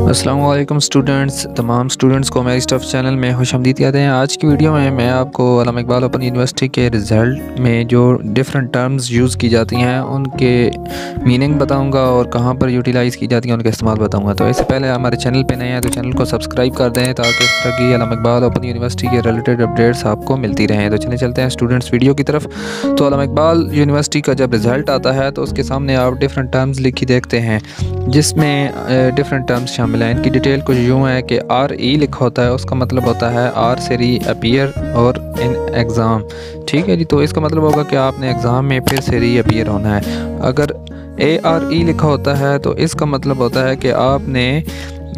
अस्सलाम वालेकुम स्टूडेंट्स, तमाम स्टूडेंट्स को मेरी स्टफ चैनल में खुशामदीद कहते हैं। आज की वीडियो में मैं आपको अल्लामा इकबाल ओपन यूनिवर्सिटी के रिज़ल्ट में जो डिफरेंट टर्म्स यूज़ की जाती हैं उनके मीनिंग बताऊंगा और कहाँ पर यूटिलाइज़ की जाती हैं उनका इस्तेमाल बताऊंगा। तो इससे पहले हमारे चैनल पे नए हैं तो चैनल को सब्सक्राइब कर दें ताकि इस तरह की अल्लामा इकबाल ओपन यूनिवर्सिटी के रिलेटेड अपडेट्स आपको मिलती रहें। तो चलते हैं स्टूडेंट्स वीडियो की तरफ। तो अल्लामा इकबाल यूनिवर्सिटी का जब रिज़ल्ट आता है तो उसके सामने आप डिफरेंट टर्म्स लिखी देखते हैं जिसमें डिफरेंट टर्म्स शामिल हैं। इनकी डिटेल कुछ यूँ है कि RE लिखा होता है, उसका मतलब होता है R से री अपीयर और इन एग्ज़ाम। ठीक है जी, तो इसका मतलब होगा कि आपने एग्ज़ाम में फिर से री अपीयर होना है। अगर ARE लिखा होता है तो इसका मतलब होता है कि आपने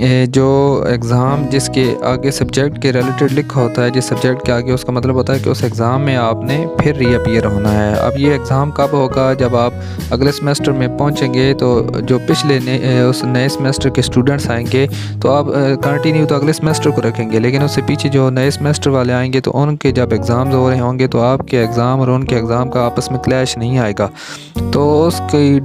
जो एग्ज़ाम जिसके आगे सब्जेक्ट के रिलेटेड लिखा होता है, जिस सब्जेक्ट के आगे, उसका मतलब होता है कि उस एग्ज़ाम में आपने फिर रीअपीयर होना है। अब ये एग्ज़ाम कब होगा? जब आप अगले सेमेस्टर में पहुंचेंगे तो जो पिछले उस नए सेमेस्टर के स्टूडेंट्स आएंगे तो आप कंटिन्यू तो अगले सेमेस्टर को रखेंगे, लेकिन उससे पीछे जो नए सेमेस्टर वाले आएंगे तो उनके जब एग्ज़ाम्स हो रहे होंगे तो आपके एग्ज़ाम और उनके एग्ज़ाम का आपस में क्लैश नहीं आएगा। तो उसकी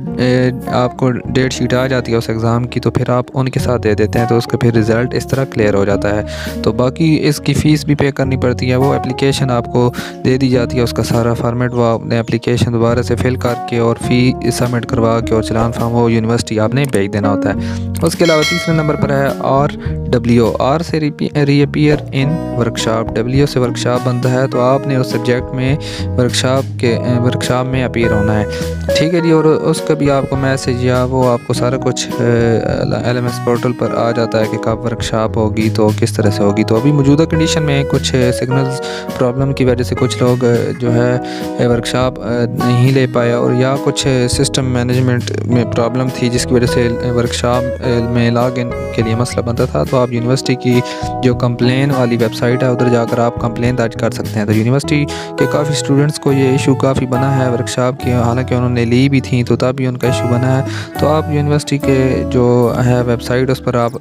आपको डेट शीट आ जाती है उस एग्ज़ाम की, तो फिर आप उनके साथ दे देते हैं तो उसका फिर रिज़ल्ट इस तरह क्लियर हो जाता है। तो बाकी इसकी फ़ीस भी पे करनी पड़ती है। वो एप्लीकेशन आपको दे दी जाती है, उसका सारा फॉर्मेट वो आपने एप्लीकेशन दोबारा से फिल करके और फ़ी सबमिट करवा के और चलान फॉर्म वो यूनिवर्सिटी आपने भेज देना होता है। उसके अलावा तीसरे नंबर पर है RW। R से रीअपीयर इन वर्कशॉप, W से वर्कशॉप बनता है, तो आपने उस सब्जेक्ट में वर्कशॉप में अपीयर होना है। ठीक है जी, और उसका भी आपको मैसेज या वो आपको सारा कुछ LMS पोर्टल पर आ जाता है कि कब वर्कशॉप होगी तो किस तरह से होगी। तो अभी मौजूदा कंडीशन में कुछ सिग्नल्स प्रॉब्लम की वजह से कुछ लोग जो है वर्कशॉप नहीं ले पाए, और या कुछ सिस्टम मैनेजमेंट में प्रॉब्लम थी जिसकी वजह से वर्कशॉप में लॉग इन के लिए मसला बनता था। तो आप यूनिवर्सिटी की जो कंप्लेन वाली वेबसाइट है उधर जाकर आप कंप्लेन दर्ज कर सकते हैं। तो यूनिवर्सिटी के काफ़ी स्टूडेंट्स को ये इशू काफ़ी बना है वर्कशॉप की, हालांकि उन्होंने ली भी थी तो तब भी उनका इशू बना है। तो आप यूनिवर्सिटी के जो है वेबसाइट उस पर आप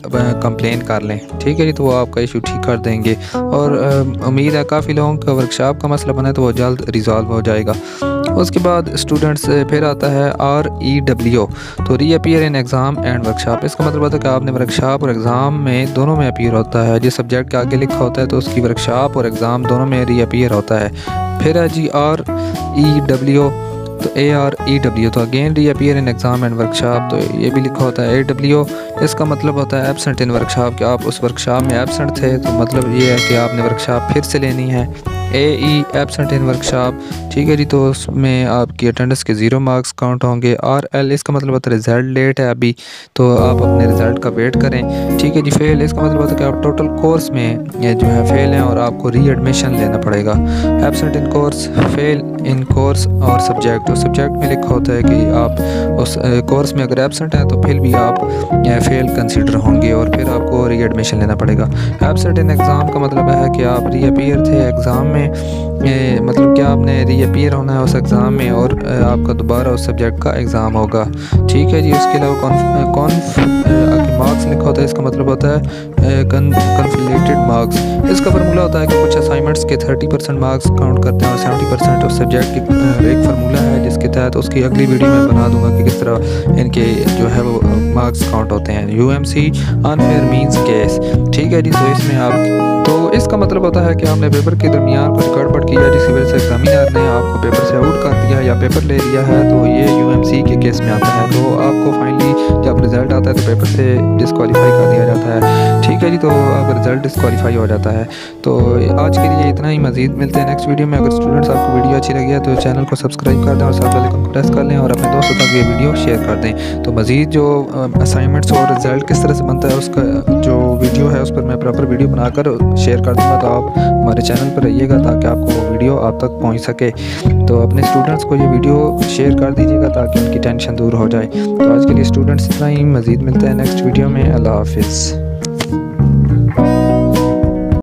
कंप्लेन कर लें। ठीक है जी, तो वो आपका इशू ठीक कर देंगे, और उम्मीद है काफ़ी लोगों का वर्कशॉप का मसला बना है तो वो जल्द रिजॉल्व हो जाएगा। उसके बाद स्टूडेंट्स फिर आता है REW, तो reappear in exam and workshop. इसका मतलब होता है कि आपने वर्कशॉप और एग्ज़ाम में दोनों में अपीयर होता है। जिस सब्जेक्ट के आगे लिखा होता है तो उसकी वर्कशॉप और एग्ज़ाम दोनों में रीअपीयर होता है। फिर है जी REW, तो AREW, तो again reappear in exam and workshop. तो ये भी लिखा होता है AW, इसका मतलब होता है एब्सेंट इन वर्कशॉप, कि आप उस वर्कशॉप में एब्सेंट थे, तो मतलब ये है कि आपने वर्कशॉप फिर से लेनी है। AE absent in workshop. ठीक है जी, तो उसमें आपकी अटेंडेंस के 0 मार्क्स काउंट होंगे। RL, इसका मतलब होता है रिज़ल्ट लेट है अभी, तो आप अपने रिज़ल्ट का वेट करें। ठीक है जी। फेल, इसका मतलब होता है कि आप टोटल कोर्स में ये जो है फेल हैं और आपको री एडमिशन लेना पड़ेगा। Absent in course, fail in course और सब्जेक्ट। तो सब्जेक्ट में लिखा होता है कि आप उस कोर्स में अगर एब्सेंट हैं तो फिर भी आप फेल कंसिडर होंगे और फिर आपको री एडमिशन लेना पड़ेगा। एब्सेंट इन एग्ज़ाम का मतलब है कि आप रीअपीयर थे एग्ज़ाम में, मतलब कि आपने रीअपीयर होना है उस एग्ज़ाम में और आपका दोबारा उस सब्जेक्ट का एग्ज़ाम होगा। ठीक है जी। उसके अलावा मार्क्स लिखा होता है, इसका मतलब होता है कन्फिलेटेड मार्क्स। इसका फार्मूला होता है कि कुछ असाइनमेंट्स के 30% मार्क्स काउंट करते हैं और 70% उस सब्जेक्ट की एक फार्मूला है जिसके तहत उसकी अगली वीडियो में बना दूंगा कि किस तरह इनके जो है वो मार्क्स काउंट होते हैं। UMC unfair means case. ठीक है जी, तो इसमें आप, तो इसका मतलब होता है कि आपने पेपर के दरमियान कुछ गड़बड़ किया जिसकी वजह से एग्जामिनर ने आपको पेपर से आउट कर दिया या पेपर ले लिया है, तो ये UMC के केस में आता है। तो आपको फाइनली जब रिज़ल्ट आता है तो पेपर से डिस्क्वालीफाई कर दिया जाता है। ठीक है जी, तो आपका रिज़ल्ट डिस्क्वालीफाई हो जाता है। तो आज के लिए इतना ही, मज़ीद मिलते हैं नेक्स्ट वीडियो में। अगर स्टूडेंट्स आपको वीडियो अच्छी लगी है तो चैनल को सब्सक्राइब कर दें और साथ वाले को प्रेस कर लें और अपने दोस्तों तक ये वीडियो शेयर कर दें। तो मज़ीद जो असाइनमेंट्स और रिज़ल्ट किस तरह से बनता है उसका जो वीडियो है उस पर मैं प्रॉपर वीडियो बनाकर शेयर कर दूँगा, तो आप हमारे चैनल पर रहिएगा ताकि आपको वो वीडियो आप तक पहुंच सके। तो अपने स्टूडेंट्स को ये वीडियो शेयर कर दीजिएगा ताकि उनकी टेंशन दूर हो जाए। तो आज के लिए स्टूडेंट्स इतना ही, मज़ीद मिलते हैं नेक्स्ट वीडियो में। अल्लाह हाफिज़।